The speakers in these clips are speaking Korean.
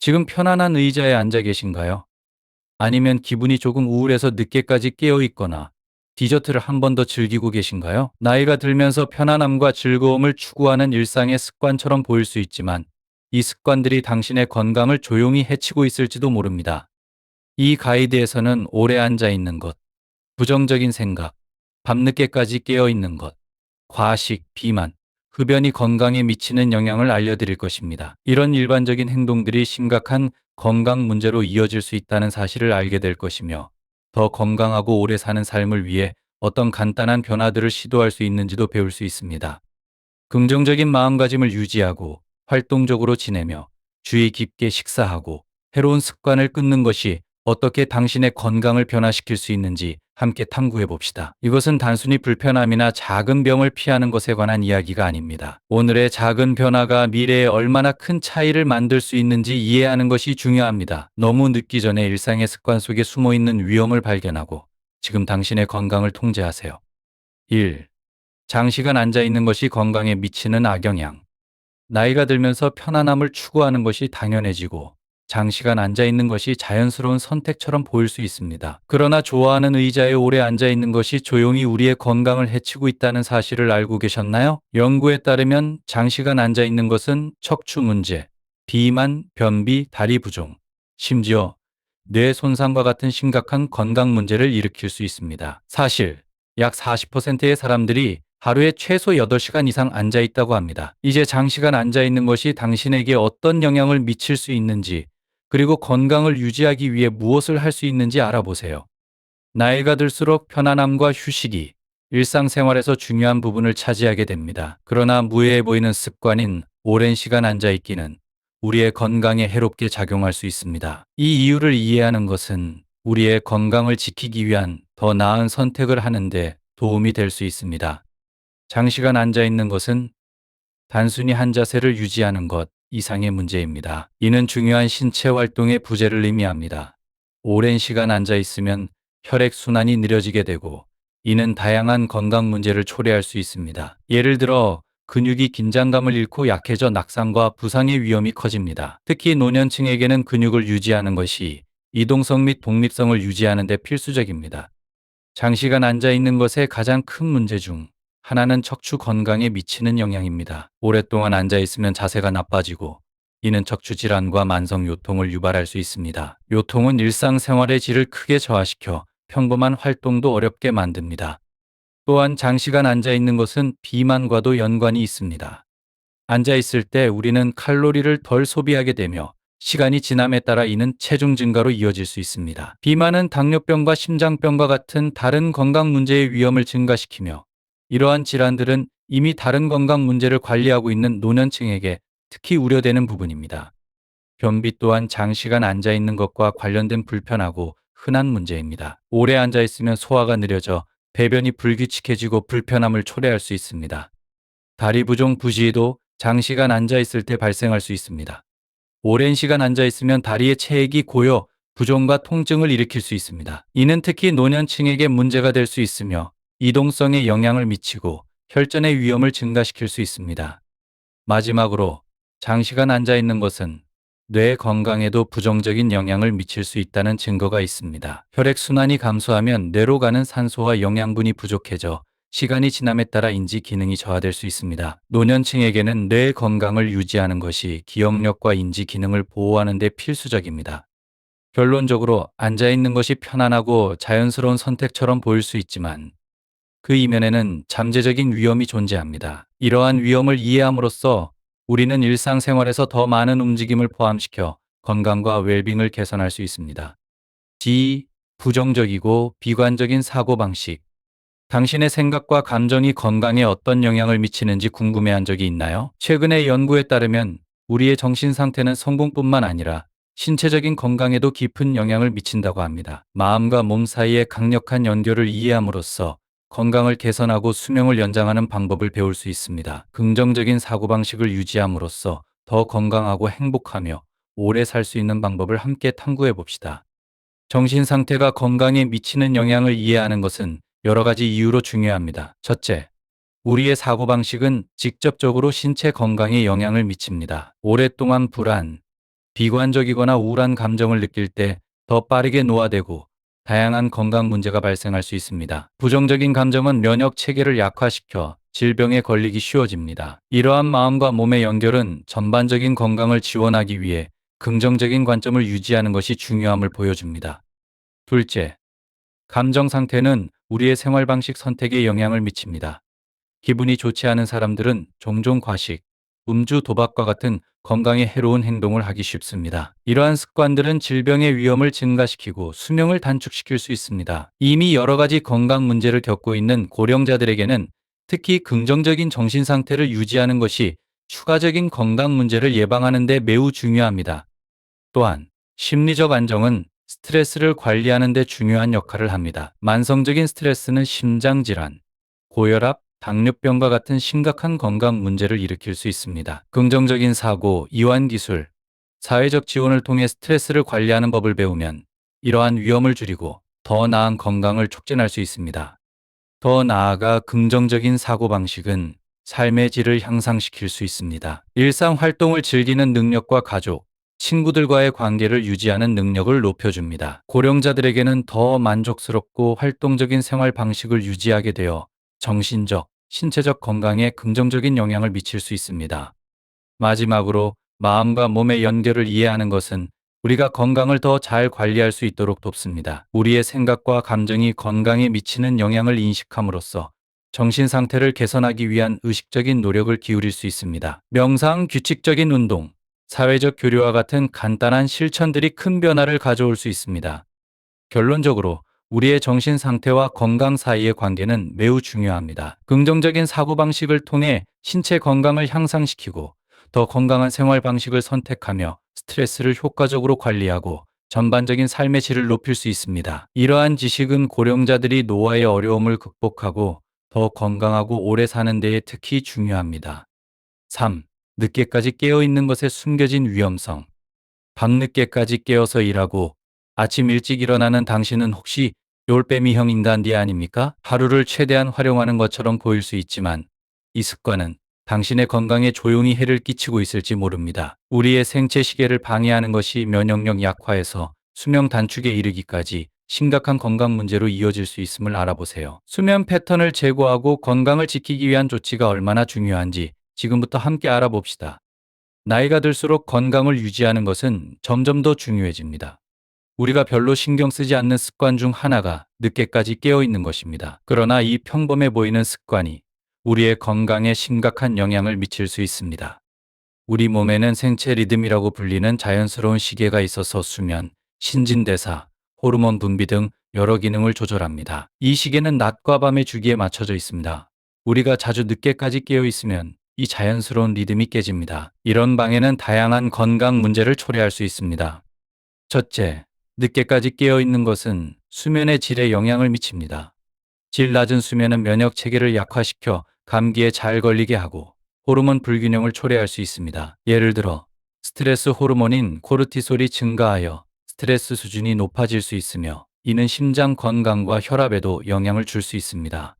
지금 편안한 의자에 앉아 계신가요? 아니면 기분이 조금 우울해서 늦게까지 깨어 있거나 디저트를 한 번 더 즐기고 계신가요? 나이가 들면서 편안함과 즐거움을 추구하는 일상의 습관처럼 보일 수 있지만 이 습관들이 당신의 건강을 조용히 해치고 있을지도 모릅니다. 이 가이드에서는 오래 앉아 있는 것, 부정적인 생각, 밤늦게까지 깨어 있는 것, 과식, 비만, 흡연이 건강에 미치는 영향을 알려드릴 것입니다. 이런 일반적인 행동들이 심각한 건강 문제로 이어질 수 있다는 사실을 알게 될 것이며, 더 건강하고 오래 사는 삶을 위해 어떤 간단한 변화들을 시도할 수 있는지도 배울 수 있습니다. 긍정적인 마음가짐을 유지하고 활동적으로 지내며 주의 깊게 식사하고 해로운 습관을 끊는 것이 어떻게 당신의 건강을 변화시킬 수 있는지 함께 탐구해 봅시다. 이것은 단순히 불편함이나 작은 병을 피하는 것에 관한 이야기가 아닙니다. 오늘의 작은 변화가 미래에 얼마나 큰 차이를 만들 수 있는지 이해하는 것이 중요합니다. 너무 늦기 전에 일상의 습관 속에 숨어 있는 위험을 발견하고 지금 당신의 건강을 통제하세요. 1. 장시간 앉아 있는 것이 건강에 미치는 악영향. 나이가 들면서 편안함을 추구하는 것이 당연해지고 장시간 앉아 있는 것이 자연스러운 선택처럼 보일 수 있습니다. 그러나 좋아하는 의자에 오래 앉아 있는 것이 조용히 우리의 건강을 해치고 있다는 사실을 알고 계셨나요? 연구에 따르면 장시간 앉아 있는 것은 척추 문제, 비만, 변비, 다리 부종, 심지어 뇌 손상과 같은 심각한 건강 문제를 일으킬 수 있습니다. 사실 약 40%의 사람들이 하루에 최소 8시간 이상 앉아 있다고 합니다. 이제 장시간 앉아 있는 것이 당신에게 어떤 영향을 미칠 수 있는지, 그리고 건강을 유지하기 위해 무엇을 할 수 있는지 알아보세요. 나이가 들수록 편안함과 휴식이 일상생활에서 중요한 부분을 차지하게 됩니다. 그러나 무해해 보이는 습관인 오랜 시간 앉아 있기는 우리의 건강에 해롭게 작용할 수 있습니다. 이 이유를 이해하는 것은 우리의 건강을 지키기 위한 더 나은 선택을 하는데 도움이 될 수 있습니다. 장시간 앉아 있는 것은 단순히 한 자세를 유지하는 것 이상의 문제입니다. 이는 중요한 신체 활동의 부재를 의미합니다. 오랜 시간 앉아 있으면 혈액순환이 느려지게 되고, 이는 다양한 건강 문제를 초래할 수 있습니다. 예를 들어 근육이 긴장감을 잃고 약해져 낙상과 부상의 위험이 커집니다. 특히 노년층에게는 근육을 유지하는 것이 이동성 및 독립성을 유지하는 데 필수적입니다. 장시간 앉아 있는 것의 가장 큰 문제 중 하나는 척추 건강에 미치는 영향입니다. 오랫동안 앉아 있으면 자세가 나빠지고, 이는 척추 질환과 만성 요통을 유발할 수 있습니다. 요통은 일상생활의 질을 크게 저하시켜 평범한 활동도 어렵게 만듭니다. 또한 장시간 앉아 있는 것은 비만과도 연관이 있습니다. 앉아 있을 때 우리는 칼로리를 덜 소비하게 되며 시간이 지남에 따라 이는 체중 증가로 이어질 수 있습니다. 비만은 당뇨병과 심장병과 같은 다른 건강 문제의 위험을 증가시키며, 이러한 질환들은 이미 다른 건강 문제를 관리하고 있는 노년층에게 특히 우려되는 부분입니다. 변비 또한 장시간 앉아 있는 것과 관련된 불편하고 흔한 문제입니다. 오래 앉아 있으면 소화가 느려져 배변이 불규칙해지고 불편함을 초래할 수 있습니다. 다리 부종 부지도 장시간 앉아 있을 때 발생할 수 있습니다. 오랜 시간 앉아 있으면 다리의 체액이 고여 부종과 통증을 일으킬 수 있습니다. 이는 특히 노년층에게 문제가 될 수 있으며 이동성에 영향을 미치고 혈전의 위험을 증가시킬 수 있습니다. 마지막으로 장시간 앉아 있는 것은 뇌 건강에도 부정적인 영향을 미칠 수 있다는 증거가 있습니다. 혈액순환이 감소하면 뇌로 가는 산소와 영양분이 부족해져 시간이 지남에 따라 인지 기능이 저하될 수 있습니다. 노년층에게는 뇌 건강을 유지하는 것이 기억력과 인지 기능을 보호하는 데 필수적입니다. 결론적으로 앉아 있는 것이 편안하고 자연스러운 선택처럼 보일 수 있지만 그 이면에는 잠재적인 위험이 존재합니다. 이러한 위험을 이해함으로써 우리는 일상생활에서 더 많은 움직임을 포함시켜 건강과 웰빙을 개선할 수 있습니다. D. 부정적이고 비관적인 사고방식. 당신의 생각과 감정이 건강에 어떤 영향을 미치는지 궁금해한 적이 있나요? 최근의 연구에 따르면 우리의 정신 상태는 성공뿐만 아니라 신체적인 건강에도 깊은 영향을 미친다고 합니다. 마음과 몸 사이의 강력한 연결을 이해함으로써 건강을 개선하고 수명을 연장하는 방법을 배울 수 있습니다. 긍정적인 사고방식을 유지함으로써 더 건강하고 행복하며 오래 살 수 있는 방법을 함께 탐구해 봅시다. 정신 상태가 건강에 미치는 영향을 이해하는 것은 여러 가지 이유로 중요합니다. 첫째, 우리의 사고방식은 직접적으로 신체 건강에 영향을 미칩니다. 오랫동안 불안, 비관적이거나 우울한 감정을 느낄 때 더 빠르게 노화되고 다양한 건강 문제가 발생할 수 있습니다. 부정적인 감정은 면역 체계를 약화시켜 질병에 걸리기 쉬워집니다. 이러한 마음과 몸의 연결은 전반적인 건강을 지원하기 위해 긍정적인 관점을 유지하는 것이 중요함을 보여줍니다. 둘째, 감정 상태는 우리의 생활 방식 선택에 영향을 미칩니다. 기분이 좋지 않은 사람들은 종종 과식, 음주, 도박과 같은 건강에 해로운 행동을 하기 쉽습니다. 이러한 습관들은 질병의 위험을 증가시키고 수명을 단축시킬 수 있습니다. 이미 여러 가지 건강 문제를 겪고 있는 고령자들에게는 특히 긍정적인 정신 상태를 유지하는 것이 추가적인 건강 문제를 예방하는 데 매우 중요합니다. 또한 심리적 안정은 스트레스를 관리하는 데 중요한 역할을 합니다. 만성적인 스트레스는 심장질환, 고혈압, 당뇨병과 같은 심각한 건강 문제를 일으킬 수 있습니다. 긍정적인 사고, 이완 기술, 사회적 지원을 통해 스트레스를 관리하는 법을 배우면 이러한 위험을 줄이고 더 나은 건강을 촉진할 수 있습니다. 더 나아가 긍정적인 사고방식은 삶의 질을 향상시킬 수 있습니다. 일상 활동을 즐기는 능력과 가족, 친구들과의 관계를 유지하는 능력을 높여줍니다. 고령자들에게는 더 만족스럽고 활동적인 생활 방식을 유지하게 되어 정신적, 신체적 건강에 긍정적인 영향을 미칠 수 있습니다. 마지막으로 마음과 몸의 연결을 이해하는 것은 우리가 건강을 더 잘 관리할 수 있도록 돕습니다. 우리의 생각과 감정이 건강에 미치는 영향을 인식함으로써 정신 상태를 개선하기 위한 의식적인 노력을 기울일 수 있습니다. 명상, 규칙적인 운동, 사회적 교류와 같은 간단한 실천들이 큰 변화를 가져올 수 있습니다. 결론적으로 우리의 정신 상태와 건강 사이의 관계는 매우 중요합니다. 긍정적인 사고방식을 통해 신체 건강을 향상시키고 더 건강한 생활 방식을 선택하며 스트레스를 효과적으로 관리하고 전반적인 삶의 질을 높일 수 있습니다. 이러한 지식은 고령자들이 노화의 어려움을 극복하고 더 건강하고 오래 사는 데에 특히 중요합니다. 3. 늦게까지 깨어 있는 것에 숨겨진 위험성. 밤늦게까지 깨어서 일하고 아침 일찍 일어나는 당신은 혹시 올빼미형 인간디 아닙니까? 하루를 최대한 활용하는 것처럼 보일 수 있지만 이 습관은 당신의 건강에 조용히 해를 끼치고 있을지 모릅니다. 우리의 생체 시계를 방해하는 것이 면역력 약화에서 수명 단축에 이르기까지 심각한 건강 문제로 이어질 수 있음을 알아보세요. 수면 패턴을 제고하고 건강을 지키기 위한 조치가 얼마나 중요한지 지금부터 함께 알아봅시다. 나이가 들수록 건강을 유지하는 것은 점점 더 중요해집니다. 우리가 별로 신경 쓰지 않는 습관 중 하나가 늦게까지 깨어 있는 것입니다. 그러나 이 평범해 보이는 습관이 우리의 건강에 심각한 영향을 미칠 수 있습니다. 우리 몸에는 생체 리듬이라고 불리는 자연스러운 시계가 있어서 수면, 신진대사, 호르몬 분비 등 여러 기능을 조절합니다. 이 시계는 낮과 밤의 주기에 맞춰져 있습니다. 우리가 자주 늦게까지 깨어 있으면 이 자연스러운 리듬이 깨집니다. 이런 방해는 다양한 건강 문제를 초래할 수 있습니다. 첫째, 늦게까지 깨어 있는 것은 수면의 질에 영향을 미칩니다. 질 낮은 수면은 면역 체계를 약화시켜 감기에 잘 걸리게 하고 호르몬 불균형을 초래할 수 있습니다. 예를 들어 스트레스 호르몬인 코르티솔이 증가하여 스트레스 수준이 높아질 수 있으며 이는 심장 건강과 혈압에도 영향을 줄 수 있습니다.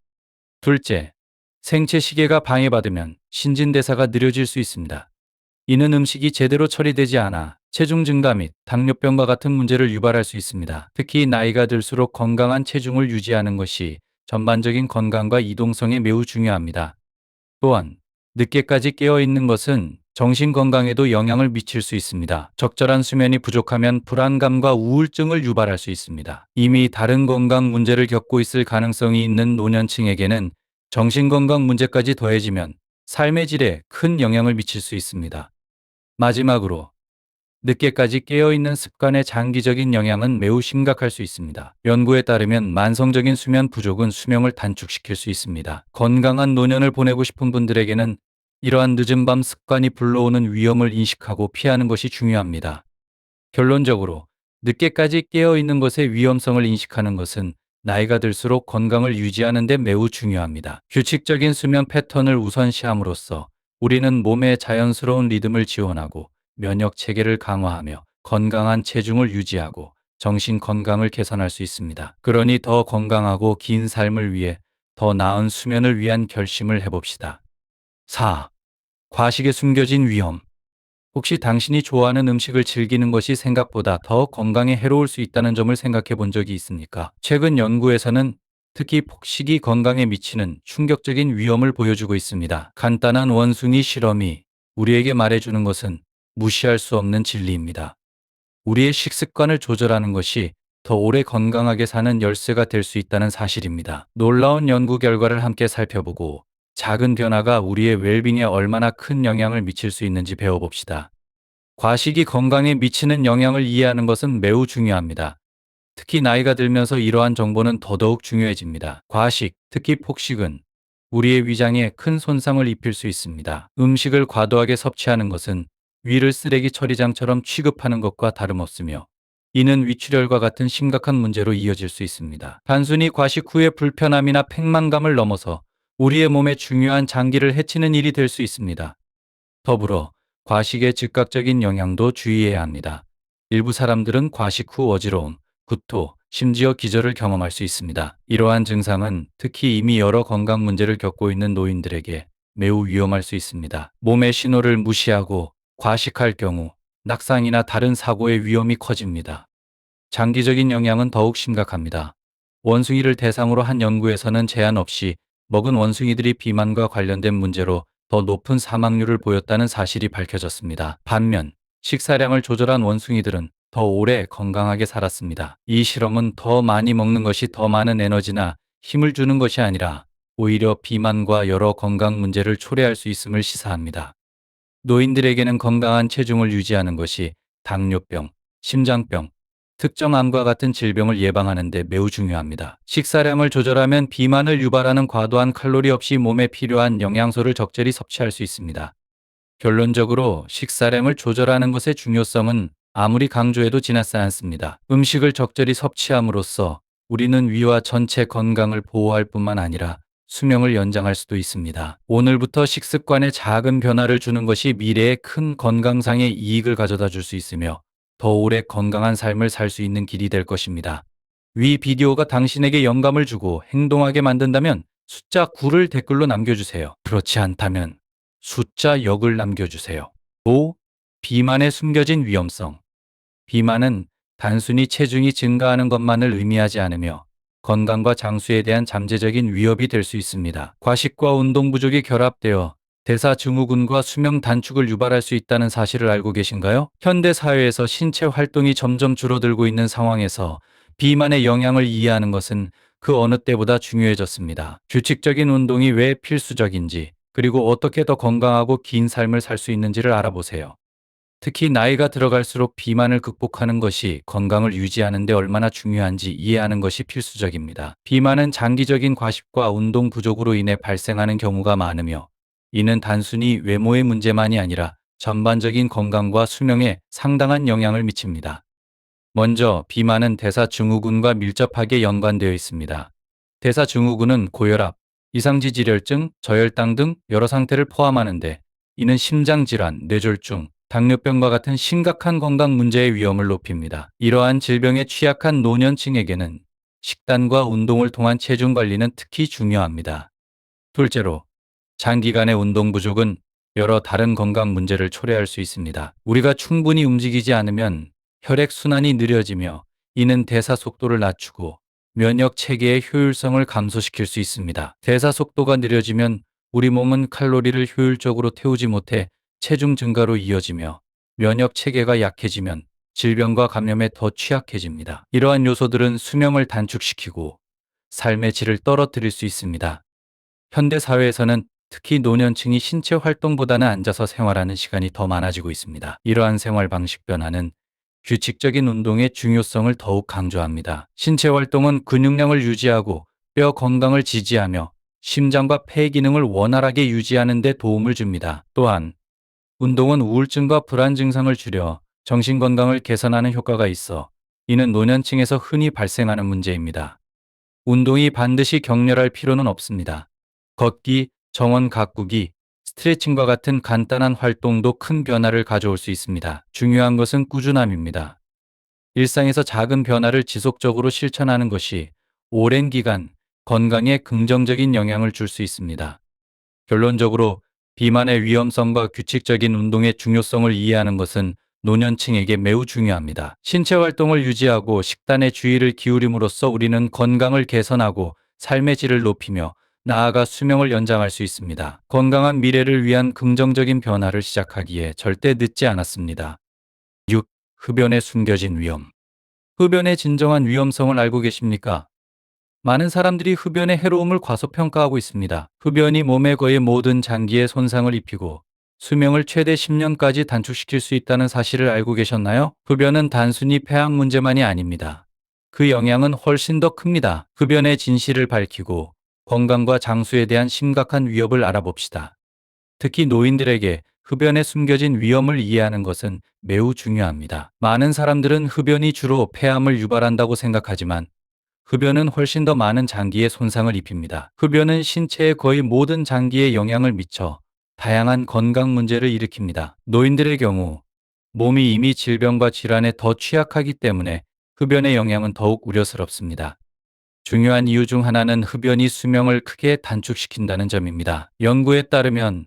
둘째, 생체 시계가 방해받으면 신진대사가 느려질 수 있습니다. 이는 음식이 제대로 처리되지 않아 체중 증가 및 당뇨병과 같은 문제를 유발할 수 있습니다. 특히 나이가 들수록 건강한 체중을 유지하는 것이 전반적인 건강과 이동성에 매우 중요합니다. 또한 늦게까지 깨어 있는 것은 정신 건강에도 영향을 미칠 수 있습니다. 적절한 수면이 부족하면 불안감과 우울증을 유발할 수 있습니다. 이미 다른 건강 문제를 겪고 있을 가능성이 있는 노년층에게는 정신건강 문제까지 더해지면 삶의 질에 큰 영향을 미칠 수 있습니다. 마지막으로 늦게까지 깨어있는 습관의 장기적인 영향은 매우 심각할 수 있습니다. 연구에 따르면 만성적인 수면 부족은 수명을 단축시킬 수 있습니다. 건강한 노년을 보내고 싶은 분들에게는 이러한 늦은 밤 습관이 불러오는 위험을 인식하고 피하는 것이 중요합니다. 결론적으로 늦게까지 깨어있는 것의 위험성을 인식하는 것은 나이가 들수록 건강을 유지하는 데 매우 중요합니다. 규칙적인 수면 패턴을 우선시함으로써 우리는 몸의 자연스러운 리듬을 지원하고 면역 체계를 강화하며 건강한 체중을 유지하고 정신 건강을 개선할 수 있습니다. 그러니 더 건강하고 긴 삶을 위해 더 나은 수면을 위한 결심을 해봅시다. 4. 과식에 숨겨진 위험. 혹시 당신이 좋아하는 음식을 즐기는 것이 생각보다 더 건강에 해로울 수 있다는 점을 생각해 본 적이 있습니까? 최근 연구에서는 특히 폭식이 건강에 미치는 충격적인 위험을 보여주고 있습니다. 간단한 원숭이 실험이 우리에게 말해주는 것은 무시할 수 없는 진리입니다. 우리의 식습관을 조절하는 것이 더 오래 건강하게 사는 열쇠가 될 수 있다는 사실입니다. 놀라운 연구 결과를 함께 살펴보고 작은 변화가 우리의 웰빙에 얼마나 큰 영향을 미칠 수 있는지 배워봅시다. 과식이 건강에 미치는 영향을 이해하는 것은 매우 중요합니다. 특히 나이가 들면서 이러한 정보는 더더욱 중요해집니다. 과식, 특히 폭식은 우리의 위장에 큰 손상을 입힐 수 있습니다. 음식을 과도하게 섭취하는 것은 위를 쓰레기 처리장처럼 취급하는 것과 다름없으며 이는 위출혈과 같은 심각한 문제로 이어질 수 있습니다. 단순히 과식 후의 불편함이나 팽만감을 넘어서 우리의 몸에 중요한 장기를 해치는 일이 될 수 있습니다. 더불어 과식의 즉각적인 영향도 주의해야 합니다. 일부 사람들은 과식 후 어지러움, 구토, 심지어 기절을 경험할 수 있습니다. 이러한 증상은 특히 이미 여러 건강 문제를 겪고 있는 노인들에게 매우 위험할 수 있습니다. 몸의 신호를 무시하고 과식할 경우 낙상이나 다른 사고의 위험이 커집니다. 장기적인 영향은 더욱 심각합니다. 원숭이를 대상으로 한 연구에서는 제한 없이 먹은 원숭이들이 비만과 관련된 문제로 더 높은 사망률을 보였다는 사실이 밝혀졌습니다. 반면 식사량을 조절한 원숭이들은 더 오래 건강하게 살았습니다. 이 실험은 더 많이 먹는 것이 더 많은 에너지나 힘을 주는 것이 아니라 오히려 비만과 여러 건강 문제를 초래할 수 있음을 시사합니다. 노인들에게는 건강한 체중을 유지하는 것이 당뇨병, 심장병, 특정 암과 같은 질병을 예방하는 데 매우 중요합니다. 식사량을 조절하면 비만을 유발하는 과도한 칼로리 없이 몸에 필요한 영양소를 적절히 섭취할 수 있습니다. 결론적으로 식사량을 조절하는 것의 중요성은 아무리 강조해도 지나지 않습니다. 음식을 적절히 섭취함으로써 우리는 위와 전체 건강을 보호할 뿐만 아니라 수명을 연장할 수도 있습니다. 오늘부터 식습관에 작은 변화를 주는 것이 미래의 큰 건강상의 이익을 가져다 줄 수 있으며 더 오래 건강한 삶을 살 수 있는 길이 될 것입니다. 위 비디오가 당신에게 영감을 주고 행동하게 만든다면 숫자 9를 댓글로 남겨주세요. 그렇지 않다면 숫자 0을 남겨주세요. 5. 비만의 숨겨진 위험성. 비만은 단순히 체중이 증가하는 것만을 의미하지 않으며 건강과 장수에 대한 잠재적인 위협이 될 수 있습니다. 과식과 운동 부족이 결합되어 대사증후군과 수명 단축을 유발할 수 있다는 사실을 알고 계신가요? 현대 사회에서 신체 활동이 점점 줄어들고 있는 상황에서 비만의 영향을 이해하는 것은 그 어느 때보다 중요해졌습니다. 규칙적인 운동이 왜 필수적인지, 그리고 어떻게 더 건강하고 긴 삶을 살 수 있는지를 알아보세요. 특히 나이가 들어갈수록 비만을 극복하는 것이 건강을 유지하는 데 얼마나 중요한지 이해하는 것이 필수적입니다. 비만은 장기적인 과식과 운동 부족으로 인해 발생하는 경우가 많으며 이는 단순히 외모의 문제만이 아니라 전반적인 건강과 수명에 상당한 영향을 미칩니다. 먼저 비만은 대사증후군과 밀접하게 연관되어 있습니다. 대사증후군은 고혈압, 이상지질혈증, 저혈당 등 여러 상태를 포함하는데 이는 심장질환, 뇌졸중, 당뇨병과 같은 심각한 건강 문제의 위험을 높입니다. 이러한 질병에 취약한 노년층에게는 식단과 운동을 통한 체중 관리는 특히 중요합니다. 둘째로, 장기간의 운동 부족은 여러 다른 건강 문제를 초래할 수 있습니다. 우리가 충분히 움직이지 않으면 혈액순환이 느려지며 이는 대사 속도를 낮추고 면역 체계의 효율성을 감소시킬 수 있습니다. 대사 속도가 느려지면 우리 몸은 칼로리를 효율적으로 태우지 못해 체중 증가로 이어지며 면역 체계가 약해지면 질병과 감염에 더 취약해집니다. 이러한 요소들은 수명을 단축시키고 삶의 질을 떨어뜨릴 수 있습니다. 현대 사회에서는 특히 노년층이 신체 활동보다는 앉아서 생활하는 시간이 더 많아지고 있습니다. 이러한 생활 방식 변화는 규칙적인 운동의 중요성을 더욱 강조합니다. 신체 활동은 근육량을 유지하고 뼈 건강을 지지하며 심장과 폐 기능을 원활하게 유지하는 데 도움을 줍니다. 또한 운동은 우울증과 불안 증상을 줄여 정신 건강을 개선하는 효과가 있어 이는 노년층에서 흔히 발생하는 문제입니다. 운동이 반드시 격렬할 필요는 없습니다. 걷기, 정원 가꾸기, 스트레칭과 같은 간단한 활동도 큰 변화를 가져올 수 있습니다. 중요한 것은 꾸준함입니다. 일상에서 작은 변화를 지속적으로 실천하는 것이 오랜 기간 건강에 긍정적인 영향을 줄 수 있습니다. 결론적으로 비만의 위험성과 규칙적인 운동의 중요성을 이해하는 것은 노년층에게 매우 중요합니다. 신체 활동을 유지하고 식단에 주의를 기울임으로써 우리는 건강을 개선하고 삶의 질을 높이며 나아가 수명을 연장할 수 있습니다. 건강한 미래를 위한 긍정적인 변화를 시작하기에 절대 늦지 않았습니다. 6. 흡연의 숨겨진 위험. 흡연의 진정한 위험성을 알고 계십니까? 많은 사람들이 흡연의 해로움을 과소평가하고 있습니다. 흡연이 몸의 거의 모든 장기에 손상을 입히고 수명을 최대 10년까지 단축시킬 수 있다는 사실을 알고 계셨나요? 흡연은 단순히 폐암 문제만이 아닙니다. 그 영향은 훨씬 더 큽니다. 흡연의 진실을 밝히고 건강과 장수에 대한 심각한 위협을 알아봅시다. 특히 노인들에게 흡연의 숨겨진 위험을 이해하는 것은 매우 중요합니다. 많은 사람들은 흡연이 주로 폐암을 유발한다고 생각하지만 흡연은 훨씬 더 많은 장기에 손상을 입힙니다. 흡연은 신체의 거의 모든 장기에 영향을 미쳐 다양한 건강 문제를 일으킵니다. 노인들의 경우 몸이 이미 질병과 질환에 더 취약하기 때문에 흡연의 영향은 더욱 우려스럽습니다. 중요한 이유 중 하나는 흡연이 수명을 크게 단축시킨다는 점입니다. 연구에 따르면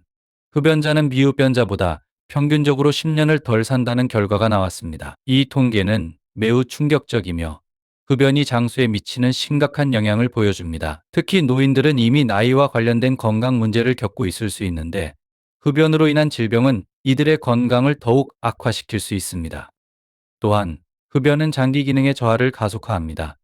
흡연자는 비흡연자보다 평균적으로 10년을 덜 산다는 결과가 나왔습니다. 이 통계는 매우 충격적이며 흡연이 장수에 미치는 심각한 영향을 보여줍니다. 특히 노인들은 이미 나이와 관련된 건강 문제를 겪고 있을 수 있는데 흡연으로 인한 질병은 이들의 건강을 더욱 악화시킬 수 있습니다. 또한 흡연은 장기 기능의 저하를 가속화합니다.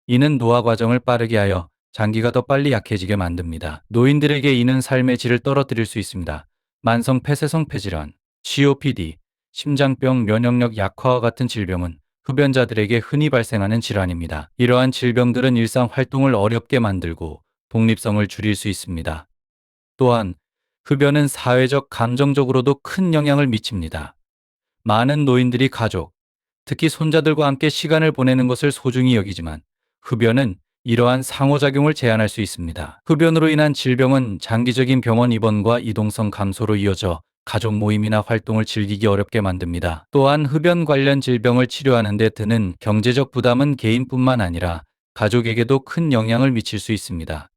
이는 노화 과정을 빠르게 하여 장기가 더 빨리 약해지게 만듭니다. 노인들에게 이는 삶의 질을 떨어뜨릴 수 있습니다. 만성 폐쇄성 폐질환, COPD, 심장병, 면역력 약화와 같은 질병은 흡연자들에게 흔히 발생하는 질환입니다. 이러한 질병들은 일상 활동을 어렵게 만들고 독립성을 줄일 수 있습니다. 또한 흡연은 사회적, 감정적으로도 큰 영향을 미칩니다. 많은 노인들이 가족, 특히 손자들과 함께 시간을 보내는 것을 소중히 여기지만 흡연은 이러한 상호작용을 제한할 수 있습니다. 흡연으로 인한 질병은 장기적인 병원 입원과 이동성 감소로 이어져 가족 모임이나 활동을 즐기기 어렵게 만듭니다. 또한 흡연 관련 질병을 치료하는 데 드는 경제적 부담은 개인뿐만 아니라 가족에게도 큰 영향을 미칠 수 있습니다.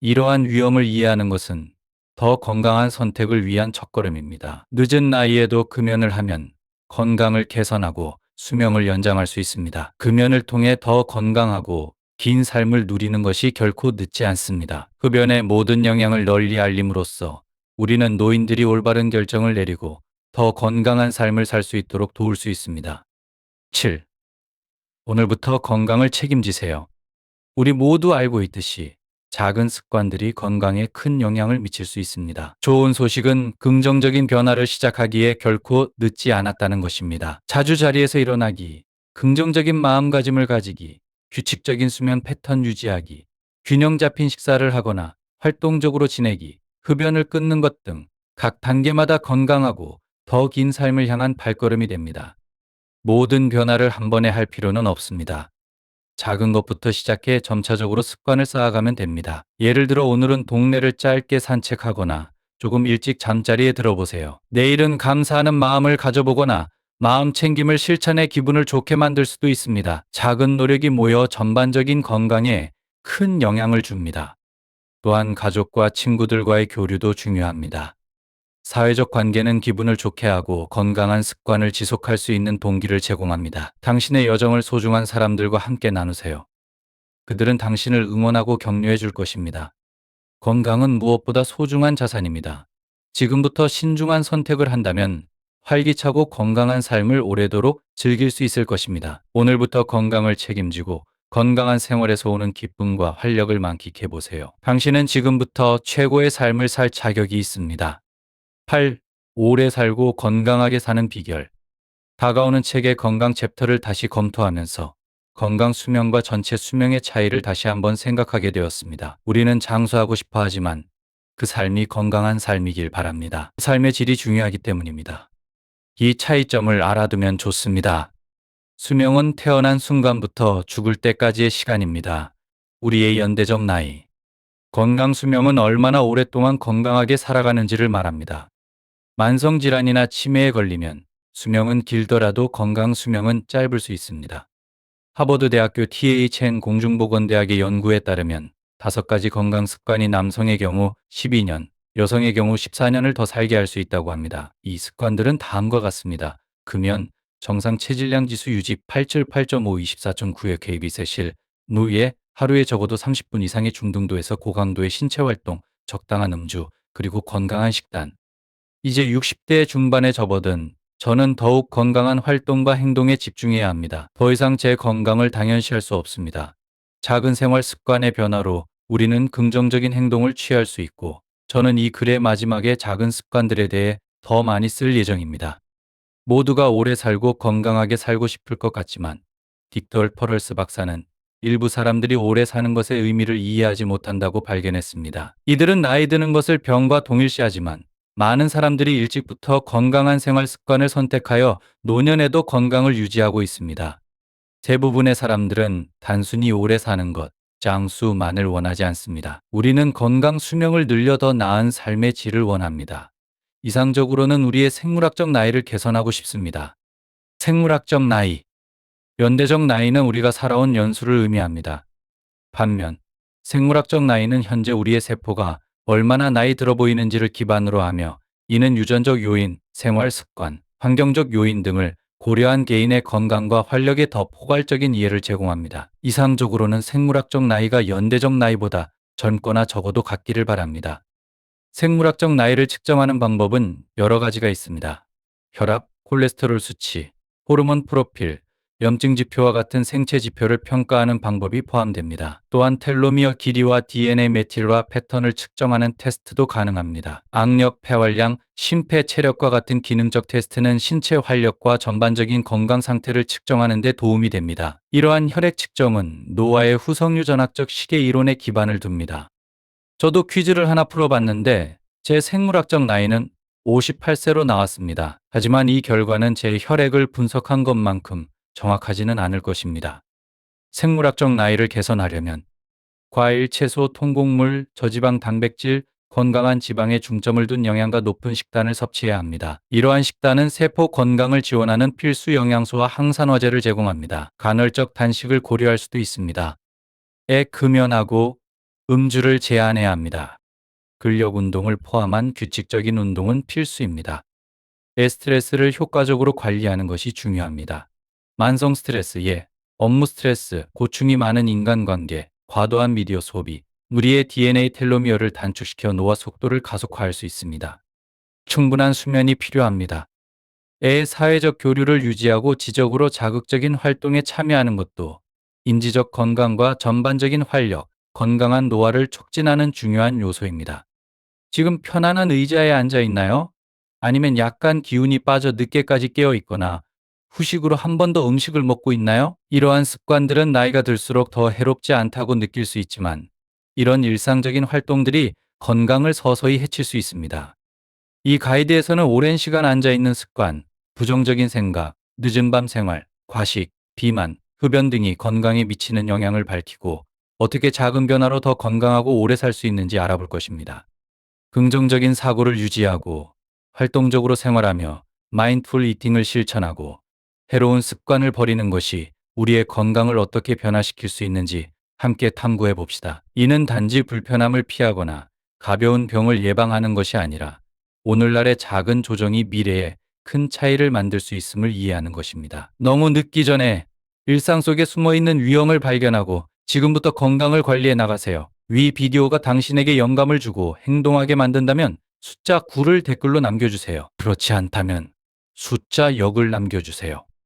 이러한 위험을 이해하는 것은 더 건강한 선택을 위한 첫걸음입니다. 늦은 나이에도 금연을 하면 건강을 개선하고 수명을 연장할 수 있습니다. 금연을 통해 더 건강하고 긴 삶을 누리는 것이 결코 늦지 않습니다. 흡연의 모든 영향을 널리 알림으로써 우리는 노인들이 올바른 결정을 내리고 더 건강한 삶을 살 수 있도록 도울 수 있습니다. 7. 오늘부터 건강을 책임지세요. 우리 모두 알고 있듯이 작은 습관들이 건강에 큰 영향을 미칠 수 있습니다. 좋은 소식은 긍정적인 변화를 시작하기에 결코 늦지 않았다는 것입니다. 자주 자리에서 일어나기, 긍정적인 마음가짐을 가지기, 규칙적인 수면 패턴 유지하기, 균형 잡힌 식사를 하거나 활동적으로 지내기, 흡연을 끊는 것 등 각 단계마다 건강하고 더 긴 삶을 향한 발걸음이 됩니다. 모든 변화를 한 번에 할 필요는 없습니다. 작은 것부터 시작해 점차적으로 습관을 쌓아가면 됩니다. 예를 들어 오늘은 동네를 짧게 산책하거나 조금 일찍 잠자리에 들어보세요. 내일은 감사하는 마음을 가져보거나 마음 챙김을 실천해 기분을 좋게 만들 수도 있습니다. 작은 노력이 모여 전반적인 건강에 큰 영향을 줍니다. 또한 가족과 친구들과의 교류도 중요합니다. 사회적 관계는 기분을 좋게 하고 건강한 습관을 지속할 수 있는 동기를 제공합니다. 당신의 여정을 소중한 사람들과 함께 나누세요. 그들은 당신을 응원하고 격려해 줄 것입니다. 건강은 무엇보다 소중한 자산입니다. 지금부터 신중한 선택을 한다면 활기차고 건강한 삶을 오래도록 즐길 수 있을 것입니다. 오늘부터 건강을 책임지고 건강한 생활에서 오는 기쁨과 활력을 만끽해 보세요. 당신은 지금부터 최고의 삶을 살 자격이 있습니다. 8. 오래 살고 건강하게 사는 비결. 다가오는 책의 건강 챕터를 다시 검토하면서 건강 수명과 전체 수명의 차이를 다시 한번 생각하게 되었습니다. 우리는 장수하고 싶어 하지만 그 삶이 건강한 삶이길 바랍니다. 삶의 질이 중요하기 때문입니다. 이 차이점을 알아두면 좋습니다. 수명은 태어난 순간부터 죽을 때까지의 시간입니다. 우리의 연대적 나이. 건강 수명은 얼마나 오랫동안 건강하게 살아가는지를 말합니다. 만성질환이나 치매에 걸리면 수명은 길더라도 건강 수명은 짧을 수 있습니다. 하버드 대학교 THN 공중보건대학의 연구에 따르면 5가지 건강 습관이 남성의 경우 12년, 여성의 경우 14년을 더 살게 할 수 있다고 합니다. 이 습관들은 다음과 같습니다. 금연, 정상 체질량 지수 유지 878.5 24.9의 KB세실, 누에 하루에 적어도 30분 이상의 중등도에서 고강도의 신체 활동, 적당한 음주, 그리고 건강한 식단. 이제 60대 중반에 접어든 저는 더욱 건강한 활동과 행동에 집중해야 합니다. 더 이상 제 건강을 당연시할 수 없습니다. 작은 생활 습관의 변화로 우리는 긍정적인 행동을 취할 수 있고, 저는 이 글의 마지막에 작은 습관들에 대해 더 많이 쓸 예정입니다. 모두가 오래 살고 건강하게 살고 싶을 것 같지만, 딕터 퍼럴스 박사는 일부 사람들이 오래 사는 것의 의미를 이해하지 못한다고 발견했습니다. 이들은 나이 드는 것을 병과 동일시하지만, 많은 사람들이 일찍부터 건강한 생활 습관을 선택하여 노년에도 건강을 유지하고 있습니다. 대부분의 사람들은 단순히 오래 사는 것, 장수만을 원하지 않습니다. 우리는 건강 수명을 늘려 더 나은 삶의 질을 원합니다. 이상적으로는 우리의 생물학적 나이를 개선하고 싶습니다. 생물학적 나이. 연대적 나이는 우리가 살아온 연수를 의미합니다. 반면, 생물학적 나이는 현재 우리의 세포가 얼마나 나이 들어 보이는지를 기반으로 하며, 이는 유전적 요인, 생활 습관, 환경적 요인 등을 고려한 개인의 건강과 활력에 더 포괄적인 이해를 제공합니다. 이상적으로는 생물학적 나이가 연대적 나이보다 젊거나 적어도 같기를 바랍니다. 생물학적 나이를 측정하는 방법은 여러 가지가 있습니다. 혈압, 콜레스테롤 수치, 호르몬 프로필, 염증 지표와 같은 생체 지표를 평가하는 방법이 포함됩니다. 또한 텔로미어 길이와 DNA 메틸화 패턴을 측정하는 테스트도 가능합니다. 악력, 폐활량, 심폐 체력과 같은 기능적 테스트는 신체 활력과 전반적인 건강 상태를 측정하는 데 도움이 됩니다. 이러한 혈액 측정은 노화의 후석류 전학적 시계 이론에 기반을 둡니다. 저도 퀴즈를 하나 풀어봤는데 제 생물학적 나이는 58세로 나왔습니다. 하지만 이 결과는 제 혈액을 분석한 것만큼 정확하지는 않을 것입니다. 생물학적 나이를 개선하려면 과일, 채소, 통곡물, 저지방, 단백질, 건강한 지방에 중점을 둔 영양가 높은 식단을 섭취해야 합니다. 이러한 식단은 세포 건강을 지원하는 필수 영양소와 항산화제를 제공합니다. 간헐적 단식을 고려할 수도 있습니다. 금연하고 음주를 제한해야 합니다. 근력 운동을 포함한 규칙적인 운동은 필수입니다. 스트레스를 효과적으로 관리하는 것이 중요합니다. 만성 스트레스, 업무 스트레스, 고충이 많은 인간관계, 과도한 미디어 소비, 우리의 DNA 텔로미어를 단축시켜 노화 속도를 가속화할 수 있습니다. 충분한 수면이 필요합니다. 사회적 교류를 유지하고 지적으로 자극적인 활동에 참여하는 것도 인지적 건강과 전반적인 활력, 건강한 노화를 촉진하는 중요한 요소입니다. 지금 편안한 의자에 앉아 있나요? 아니면 약간 기운이 빠져 늦게까지 깨어 있거나 후식으로 한 번 더 음식을 먹고 있나요? 이러한 습관들은 나이가 들수록 더 해롭지 않다고 느낄 수 있지만, 이런 일상적인 활동들이 건강을 서서히 해칠 수 있습니다. 이 가이드에서는 오랜 시간 앉아 있는 습관, 부정적인 생각, 늦은 밤 생활, 과식, 비만, 흡연 등이 건강에 미치는 영향을 밝히고, 어떻게 작은 변화로 더 건강하고 오래 살 수 있는지 알아볼 것입니다. 긍정적인 사고를 유지하고 활동적으로 생활하며 마인드풀 이팅을 실천하고 해로운 습관을 버리는 것이 우리의 건강을 어떻게 변화시킬 수 있는지 함께 탐구해 봅시다. 이는 단지 불편함을 피하거나 가벼운 병을 예방하는 것이 아니라 오늘날의 작은 조정이 미래에 큰 차이를 만들 수 있음을 이해하는 것입니다. 너무 늦기 전에 일상 속에 숨어있는 위험을 발견하고 지금부터 건강을 관리해 나가세요. 위 비디오가 당신에게 영감을 주고 행동하게 만든다면 숫자 9를 댓글로 남겨주세요. 그렇지 않다면 숫자 0을 남겨주세요.